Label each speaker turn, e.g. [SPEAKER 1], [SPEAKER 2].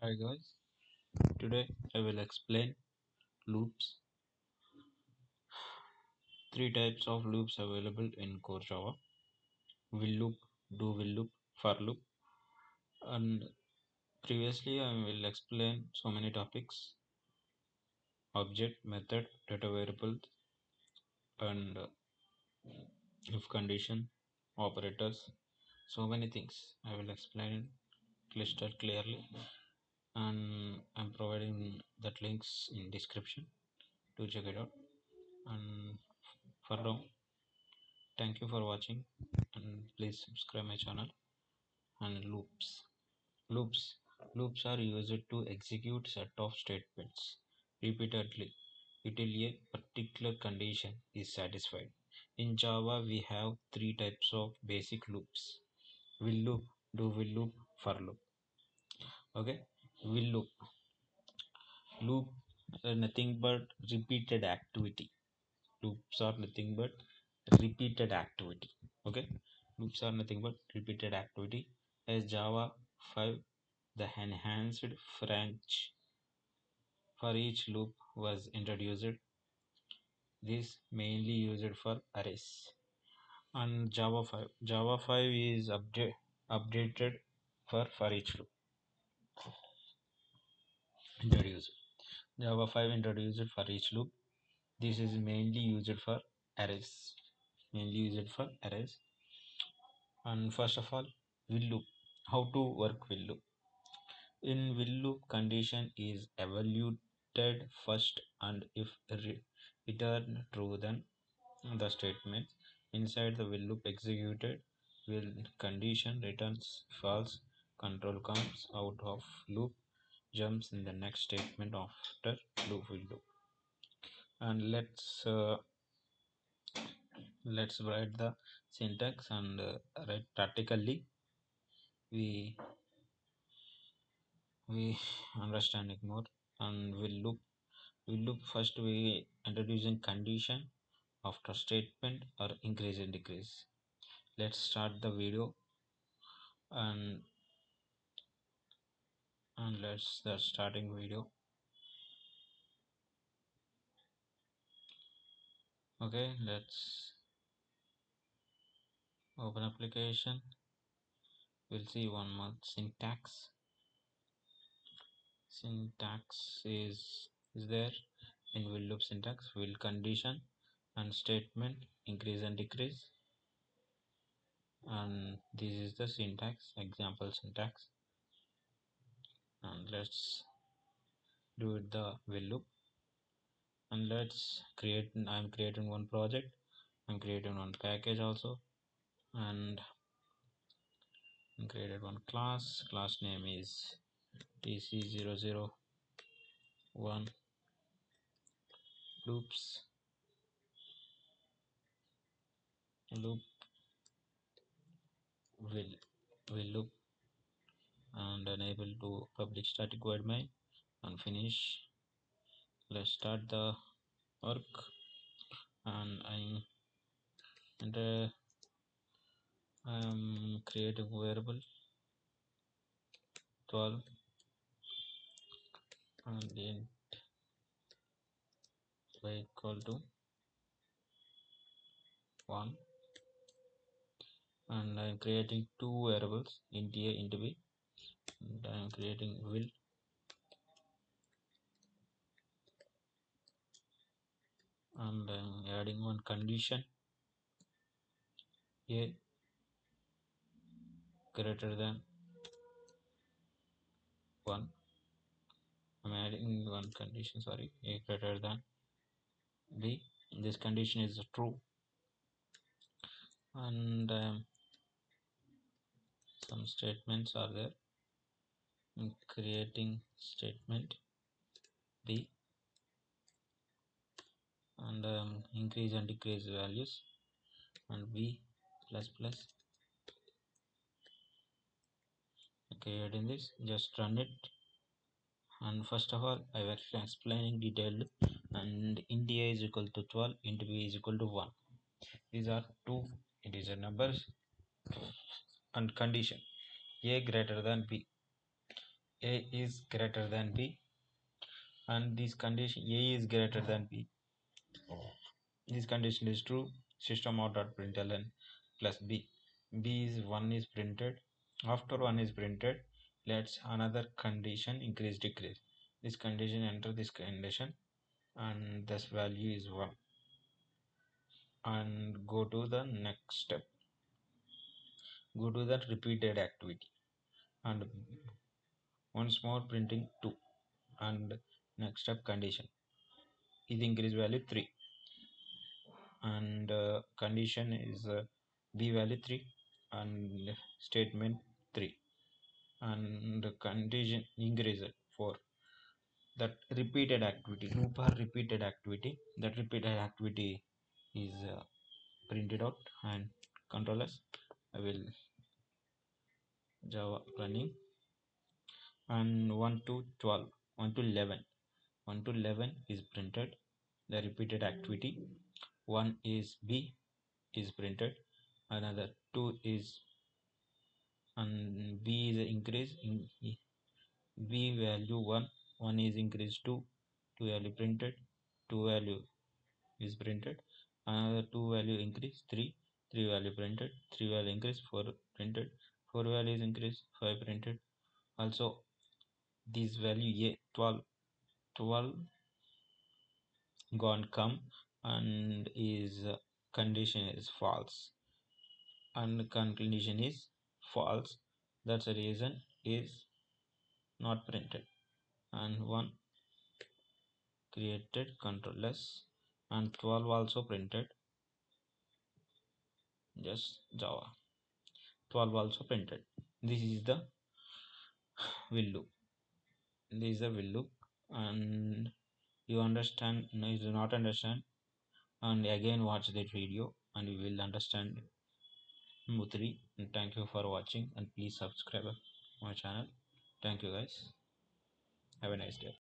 [SPEAKER 1] Hi guys, today I will explain loops. Three types of loops available in core Java: will loop, do will loop, for loop. And previously I will explain so many topics: object, method, data variables, and if condition, operators. So many things I will explain listed clearly, and I'm providing that links in description to check it out. And for now, thank you for watching, and please subscribe my channel. And loops loops are used to execute set of statements repeatedly until a particular condition is satisfied. In Java we have three types of basic loops: will loop, do will loop, for loop. Okay, will loop are nothing but repeated activity. Loops are nothing but repeated activity. Okay, loops are nothing but repeated activity. As Java 5, the enhanced branch for each loop was introduced. This mainly used for arrays. And Java 5 is updated for each loop introduced. Java 5 introduced for each loop. This is mainly used for arrays. Mainly used for arrays. And first of all, will loop. How to work will loop? In will loop, condition is evaluated first, and if return true, then the statement inside the will loop executed. Will condition returns false, control comes out of loop, jumps in the next statement after loop will loop. And let's write the syntax and write practically. We understand it more. And will loop first we introducing condition after statement or increase and decrease. Let's start the video, and let's the starting video. Okay, let's open application. We'll see one more syntax. Syntax is there in will loop. Syntax: will condition and statement increase and decrease. And this is the syntax, example syntax. And let's do it the will loop. And let's I'm creating one project. I'm creating one package also, and I created one class. Class name is tc001 loops loop will loop, and enable to public static void main and finish. Let's start the work, and I'm creating variable 12 and int y equal to 1, and I'm creating two variables, int a, int b, and I'm creating will, and I'm adding one condition: a greater than 1. I'm adding one condition, sorry, a greater than b. This condition is true, and some statements are there. I'm creating statement b, and increase and decrease values, and b plus plus. Okay, adding this, just run it. And first of all, I will explaining detailed. And int a is equal to 12, int b is equal to 1. These are two integer numbers. And condition: a greater than b. A is greater than B, and this condition A is greater than B. This condition is true. System out dot println plus B. B is 1 is printed. After 1 is printed, let's another condition increase decrease. This condition enter this condition, and this value is 1. And go to the next step. Go to the repeated activity, and once more printing 2. And next step condition is increase value 3, and condition is B value 3 and statement 3, and the condition increase 4. That repeated activity, loop or repeated activity, that repeated activity is printed out, and controllers I will Java running, and 1 to 12, 1 to 11, 1 to 11 is printed. The repeated activity 1 is B is printed, another 2 is, and B is increase in B value 1, 1 is increased 2, 2 value printed, 2 value is printed, another 2 value increase 3, 3 value printed, 3 value increase 4 printed, 4 value is increased 5 printed. Also this value A 12, 12 gone come, and is condition is false, and condition is false, that's the reason is not printed. And 1 created controllers, and 12 also printed, just Java 12 also printed. This is the will loop, this is the will loop. And you understand, no, you do not understand, and again watch that video and you will understand smoothly. And thank you for watching, and please subscribe my channel. Thank you guys, have a nice day.